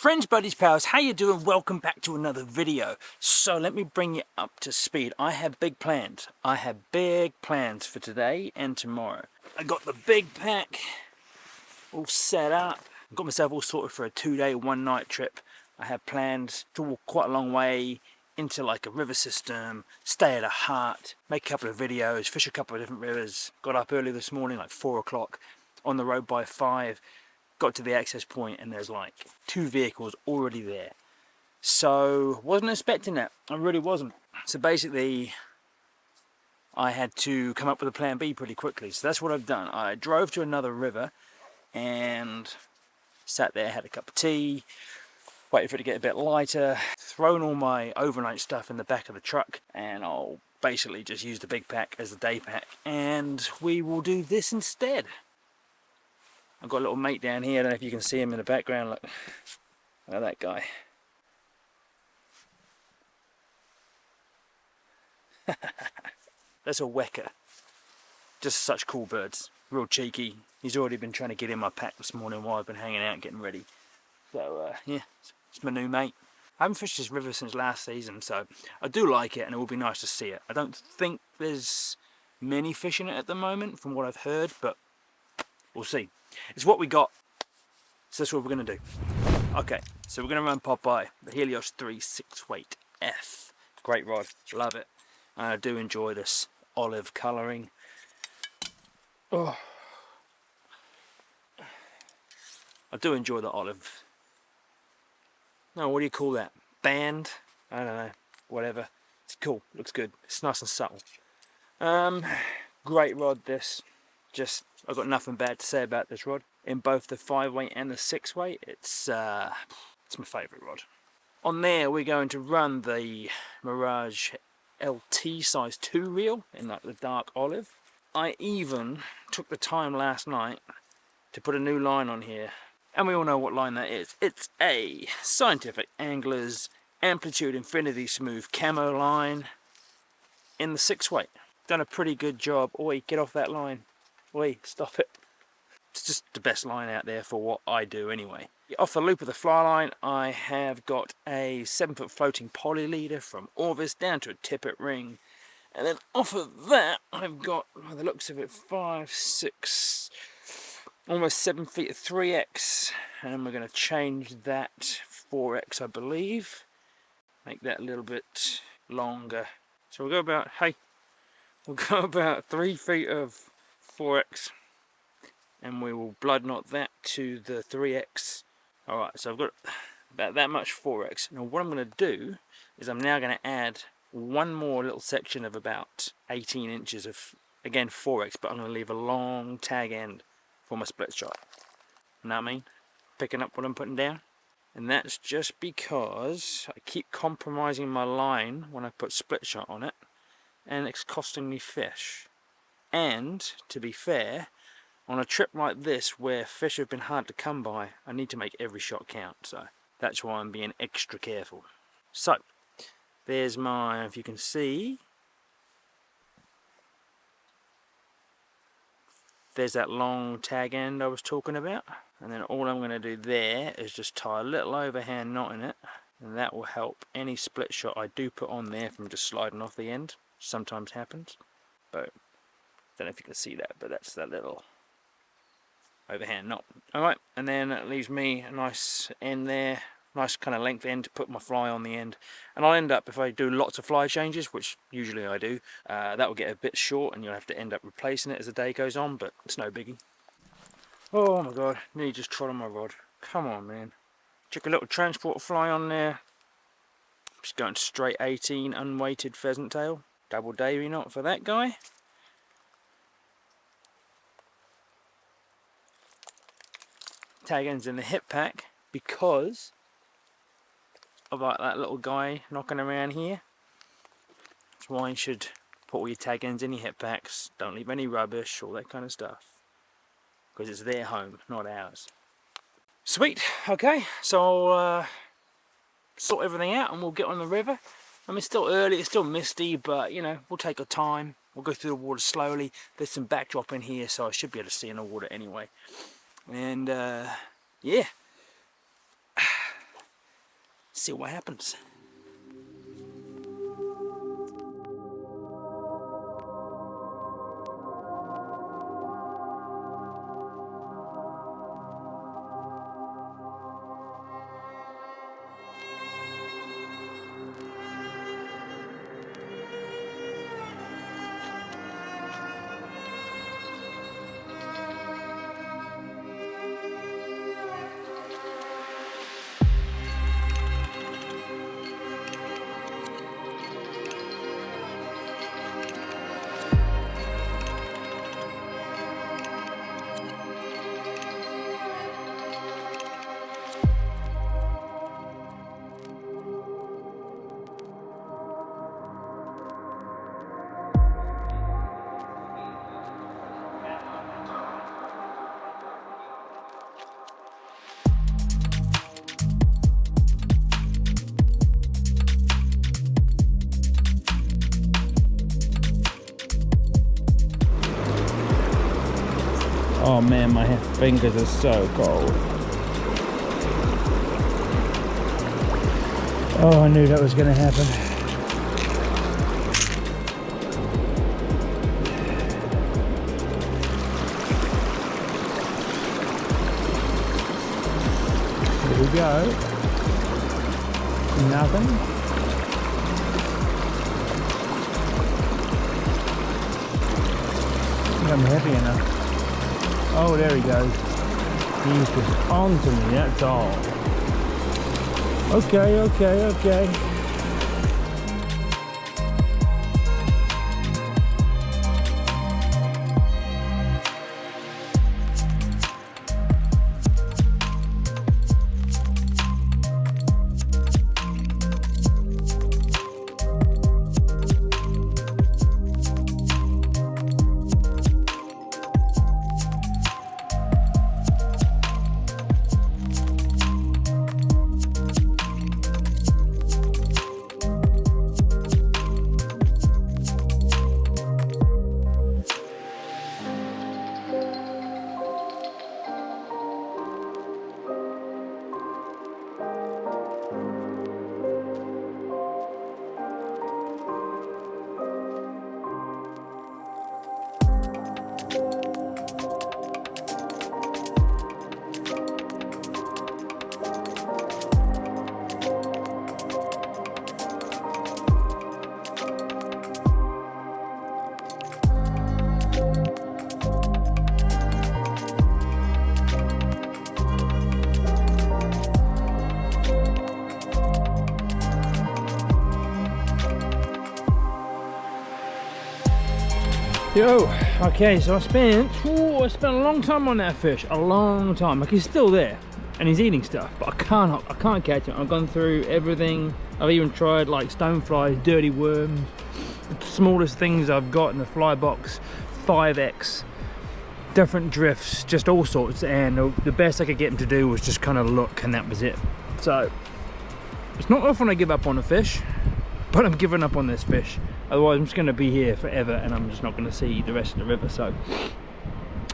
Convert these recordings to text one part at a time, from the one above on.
Friends, buddies, pals, how you doing? Welcome back to another video. So let me bring you up to speed. I have big plans. I have big plans for today and tomorrow. I got the big pack all set up. I got myself all sorted for a 2-day, 1-night trip. I have plans to walk quite a long way into like a river system, stay at a hut, make a couple of videos, fish a couple of different rivers. Got up early this morning, like 4 o'clock, on the road by 5. Got to the access point and there's like 2 vehicles already there. So wasn't expecting that. I really wasn't. So basically I had to come up with a plan B pretty quickly. So that's what I've done. I drove to another river and sat there, had a cup of tea, waited for it to get a bit lighter, thrown all my overnight stuff in the back of the truck, and I'll basically just use the big pack as the day pack, and we will do this instead. I've got a little mate down here. I don't know if you can see him in the background. Look at that guy. That's a wecker. Just such cool birds. Real cheeky. He's already been trying to get in my pack this morning while I've been hanging out getting ready. So yeah, it's my new mate. I haven't fished this river since last season, so I do like it and it will be nice to see it. I don't think there's many fish in it at the moment from what I've heard, but we'll see. It's what we got, so that's what we're going to do. Okay, so we're going to run Popeye, the Helios 3 6-weight F. Great rod, love it. And I do enjoy this olive colouring. Oh, I do enjoy the olive. No, what do you call that? Band? I don't know, whatever. It's cool, looks good. It's nice and subtle. Great rod this. Just, I've got nothing bad to say about this rod. In both the 5-weight and the 6-weight, it's my favourite rod. On there, we're going to run the Mirage LT size 2 reel in like the dark olive. I even took the time last night to put a new line on here, and we all know what line that is. It's a Scientific Anglers Amplitude Infinity Smooth camo line in the 6-weight. Done a pretty good job. Oi, get off that line. Oi, stop it. It's just the best line out there for what I do anyway. Off the loop of the fly line, I have got a 7-foot floating poly leader from Orvis down to a tippet ring. And then off of that, I've got, by the looks of it, 5, 6, almost 7 feet of 3X. And we're going to change that 4X, I believe. Make that a little bit longer. So we'll go about 3 feet of 4X. And we will blood knot that to the 3X. Alright, so I've got about that much 4X. Now what I'm going to do is I'm now going to add one more little section of about 18 inches of, again, 4X, but I'm going to leave a long tag end for my split shot. You know what I mean? Picking up what I'm putting down. And that's just because I keep compromising my line when I put split shot on it, and it's costing me fish. And, to be fair, on a trip like this where fish have been hard to come by, I need to make every shot count, so that's why I'm being extra careful. So, there's my, if you can see, there's that long tag end I was talking about, and then all I'm going to do there is just tie a little overhand knot in it, and that will help any split shot I do put on there from just sliding off the end. Sometimes happens, but don't know if you can see that, but that's that little overhand knot. Alright, and then it leaves me a nice end there, nice kind of length end to put my fly on the end. And I'll end up, if I do lots of fly changes, which usually I do, that will get a bit short and you'll have to end up replacing it as the day goes on, but it's no biggie. Oh my god, nearly just trod on my rod. Come on, man. Check a little transport fly on there. Just going straight 18 unweighted pheasant tail. Double davy knot for that guy. Tag ends in the hip pack because of like that little guy knocking around here. That's why you should put all your tag ends in your hip packs. Don't leave any rubbish, all that kind of stuff, because it's their home, not ours. Sweet. Okay, so I'll sort everything out and we'll get on the river. I mean, it's still early, it's still misty, but you know, we'll take our time. We'll go through the water slowly. There's some backdrop in here, so I should be able to see in the water anyway. And yeah, See what happens. Oh man, my fingers are so cold. Oh, I knew that was going to happen. Here we go. Nothing. I think I'm heavy enough. Oh, there he goes. He's just on to me, that's all. Okay, okay, okay. Yo, okay, so I spent a long time on that fish, a long time. Like, he's still there and he's eating stuff, but I can't catch him. I've gone through everything. I've even tried like stoneflies, dirty worms, the smallest things I've got in the fly box, 5X, different drifts, just all sorts, and the best I could get him to do was just kind of look, and that was it. So it's not often I give up on a fish, but I'm giving up on this fish. Otherwise I'm just going to be here forever and I'm just not going to see the rest of the river. So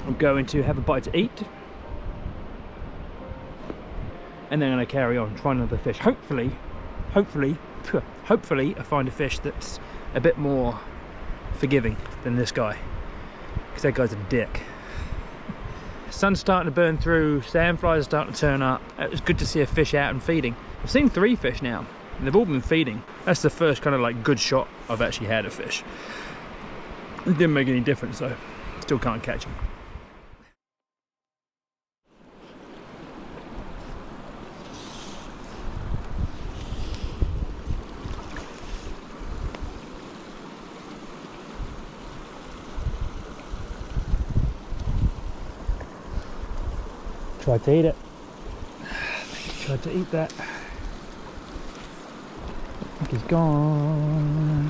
I'm going to have a bite to eat and then I'm going to carry on, try another fish. Hopefully I find a fish that's a bit more forgiving than this guy, because that guy's a dick. Sun's starting to burn through, sandflies are starting to turn up. It's good to see a fish out and feeding. I've seen 3 fish now. And they've all been feeding. That's the first kind of like good shot I've actually had of fish. It didn't make any difference though. Still can't catch them. Tried to eat it. I think he tried to eat that. I think he's gone.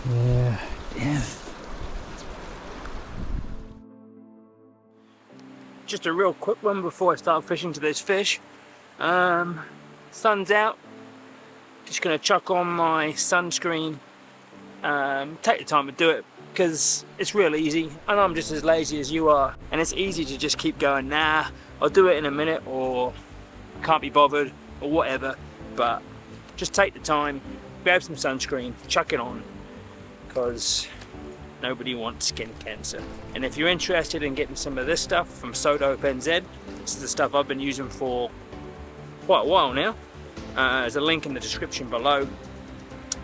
Yeah, damn it. Just a real quick one before I start fishing to this fish. Sun's out. Just gonna chuck on my sunscreen. Take the time to do it because it's real easy, and I'm just as lazy as you are, and it's easy to just keep going, nah, I'll do it in a minute, or can't be bothered, or whatever. But just take the time, grab some sunscreen, chuck it on, because nobody wants skin cancer. And if you're interested in getting some of this stuff from Soda NZ, this is the stuff I've been using for quite a while now. There's a link in the description below,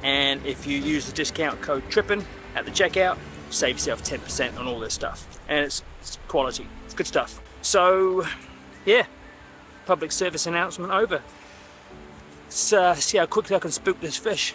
and if you use the discount code Trippin at the checkout, save yourself 10% on all this stuff, and it's quality, it's good stuff. So yeah, public service announcement over. Let's see how quickly I can spook this fish.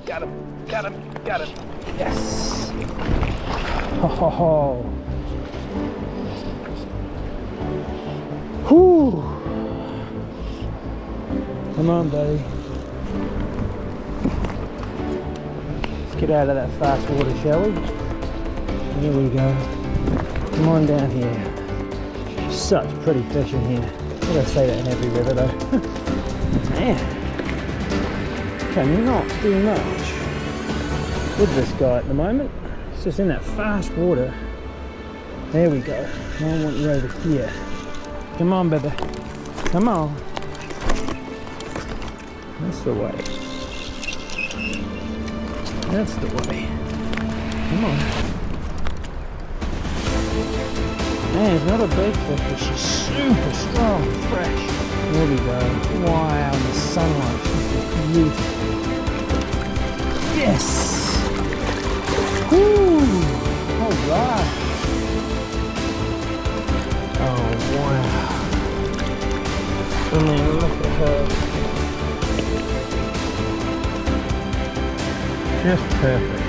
Got him, got him, got him. Yes. Oh. Whew. Come on, buddy. Let's get out of that fast water, shall we? Here we go. Come on down here. Such pretty fish in here. I gotta say that in every river though. Man. Cannot do much with this guy at the moment. It's just in that fast water. There we go. I want you over here. Come on, baby. Come on. That's the way. That's the way. Come on. Man, it's not a big fish, but she's super strong and fresh. There we go. Wow, in the sunlight. She's beautiful. Yes! Woo! Alright! Oh wow! I mean, look at her. Just perfect.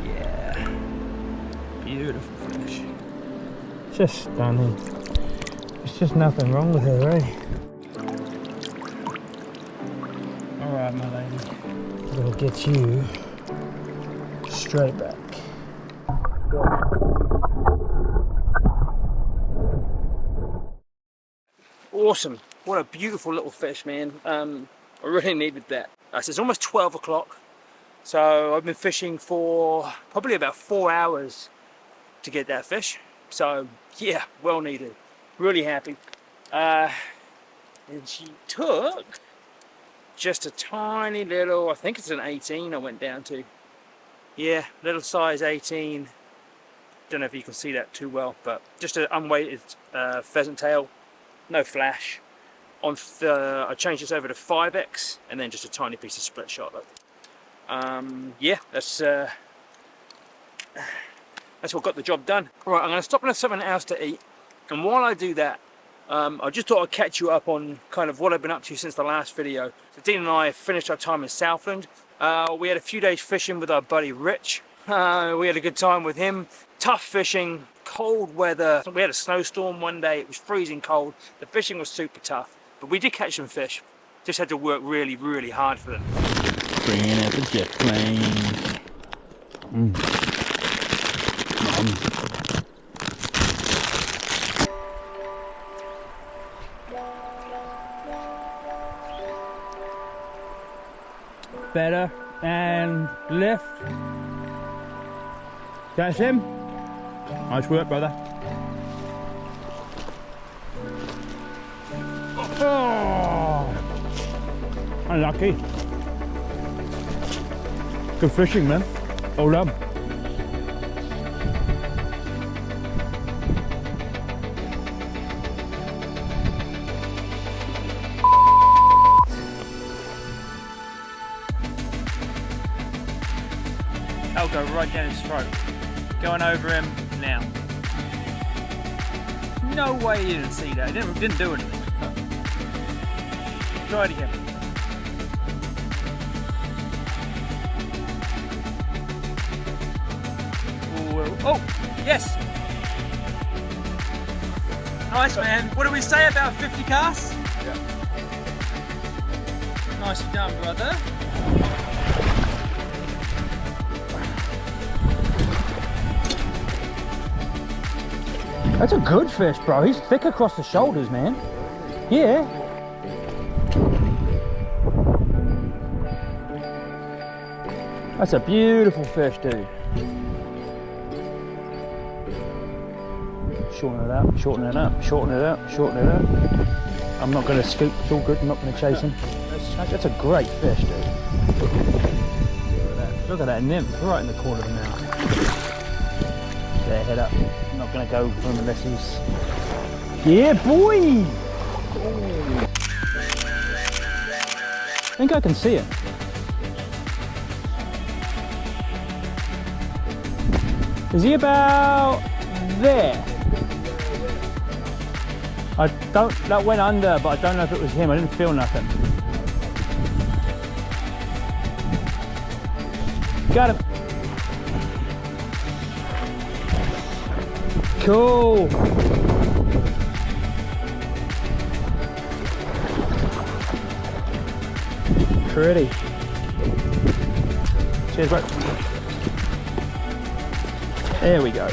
Yeah. Beautiful fish. Just stunning. There's just nothing wrong with her, eh? Alright, my lady. We'll get you straight back. Awesome. What a beautiful little fish, man. I really needed that. So it's almost 12 o'clock. So I've been fishing for probably about 4 hours to get that fish. So yeah, well needed. Really happy. And she took just a tiny little, I think it's an 18 I went down to. Yeah, little size 18. Don't know if you can see that too well, but just an unweighted pheasant tail, no flash. I changed this over to 5X, and then just a tiny piece of split shot. Yeah, that's what got the job done. All right, I'm going to stop and have something else to eat, and while I do that, I just thought I'd catch you up on kind of what I've been up to since the last video. So Dean and I finished our time in Southland. We had a few days fishing with our buddy Rich. We had a good time with him. Tough fishing, cold weather. We had a snowstorm one day. It was freezing cold. The fishing was super tough, but we did catch some fish. Just had to work really, really hard for them. Bringing out the jet plane. Better and lift. Catch him. Nice work, brother. Oh, unlucky. Good fishing, man. Well done. I'll go right down his throat. Going over him now. No way he didn't see that. He didn't do anything. Try it again. Oh, yes! Nice, man. What do we say about 50 casts? Yeah. Nicely done, brother. That's a good fish, bro. He's thick across the shoulders, man. Yeah. That's a beautiful fish, dude. Shorten it up, shorten it up, shorten it up, shorten it up. I'm not going to scoop, it's all good, I'm not going to chase him. That's a great fish, dude. Look at that nymph right in the corner of the mouth. There, head up. I'm not going to go for him unless he's... Yeah, boy! I think I can see it. Is he about there? That went under, but I don't know if it was him. I didn't feel nothing. Got him. Cool. Pretty. Cheers, bro. There we go.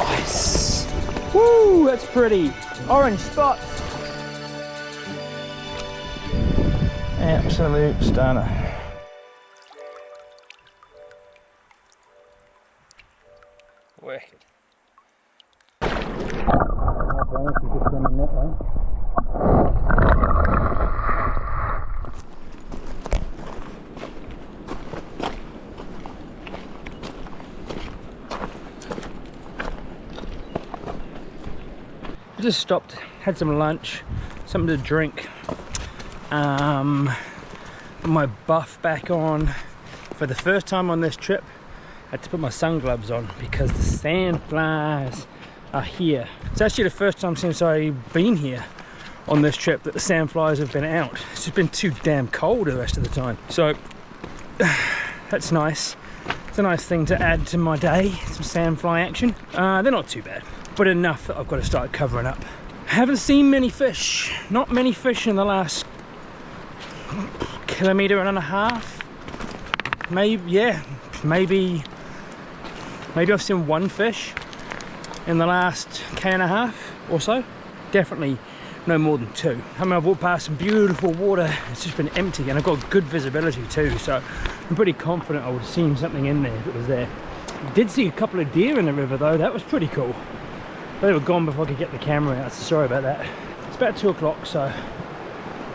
Nice. Woo, that's pretty. Orange spots. Absolute stunner. Wicked. I just stopped, had some lunch, something to drink. Put my buff back on. For the first time on this trip, I had to put my sun gloves on because the sand flies are here. It's actually the first time since I've been here on this trip that the sand flies have been out. It's just been too damn cold the rest of the time. So that's nice. It's a nice thing to add to my day, some sand fly action. They're not too bad, but enough that I've got to start covering up. I haven't seen many fish, not many fish in the last kilometre and a half. Maybe I've seen one fish in the last K and a half or so. Definitely no more than two. I mean, I've walked past some beautiful water. It's just been empty and I've got good visibility too. So I'm pretty confident I would have seen something in there if it was there. I did see a couple of deer in the river though. That was pretty cool. They were gone before I could get the camera out. Sorry about that. It's about 2 o'clock, so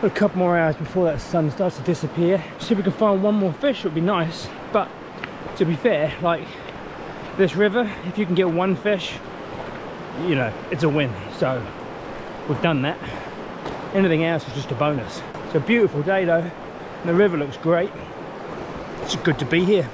got a couple more hours before that sun starts to disappear. See if we can find one more fish, it would be nice. But to be fair, like this river, if you can get one fish, you know, it's a win. So we've done that. Anything else is just a bonus. It's a beautiful day though. And the river looks great. It's good to be here.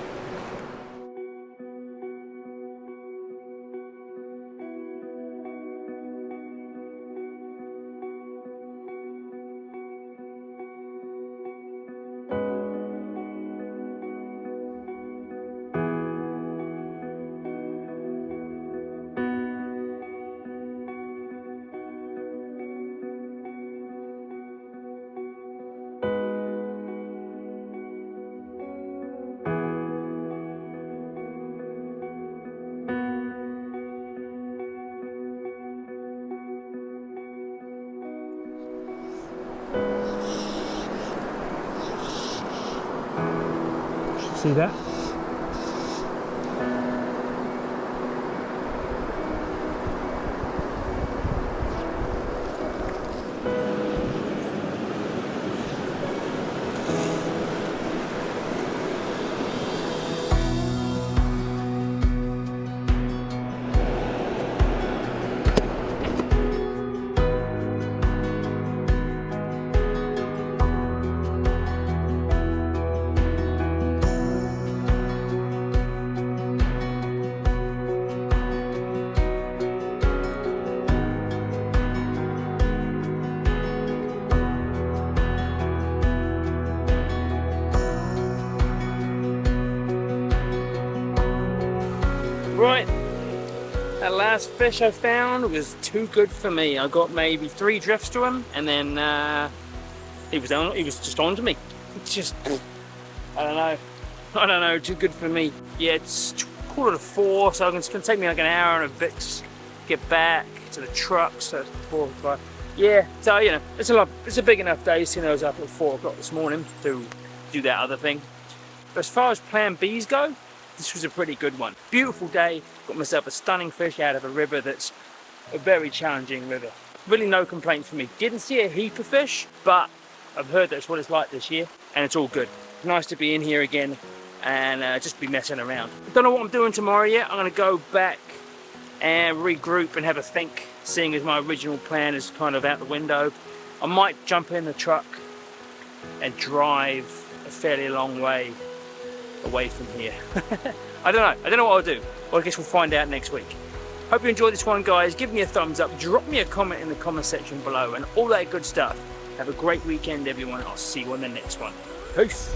See that? Right, that last fish I found was too good for me. I got maybe 3 drifts to him, and then he was just on to me. It's just, I don't know, too good for me. Yeah, it's 3:45, so it's gonna take me like an hour and a bit to get back to the truck. So it's 4 o'clock. Yeah, so you know, it's a big enough day. Seeing I was up at 4 o'clock this morning to do that other thing. But as far as plan B's go, this was a pretty good one. Beautiful day, got myself a stunning fish out of a river that's a very challenging river. Really no complaints for me. Didn't see a heap of fish, but I've heard that's what it's like this year, and it's all good. Nice to be in here again and just be messing around. I don't know what I'm doing tomorrow yet. I'm gonna go back and regroup and have a think, seeing as my original plan is kind of out the window. I might jump in the truck and drive a fairly long way away from here. I don't know what I'll do. Well, I guess we'll find out next week. Hope you enjoyed this one, guys. Give me a thumbs up, drop me a comment in the comment section below, and all that good stuff. Have a great weekend, everyone. I'll see you on the next one. Peace.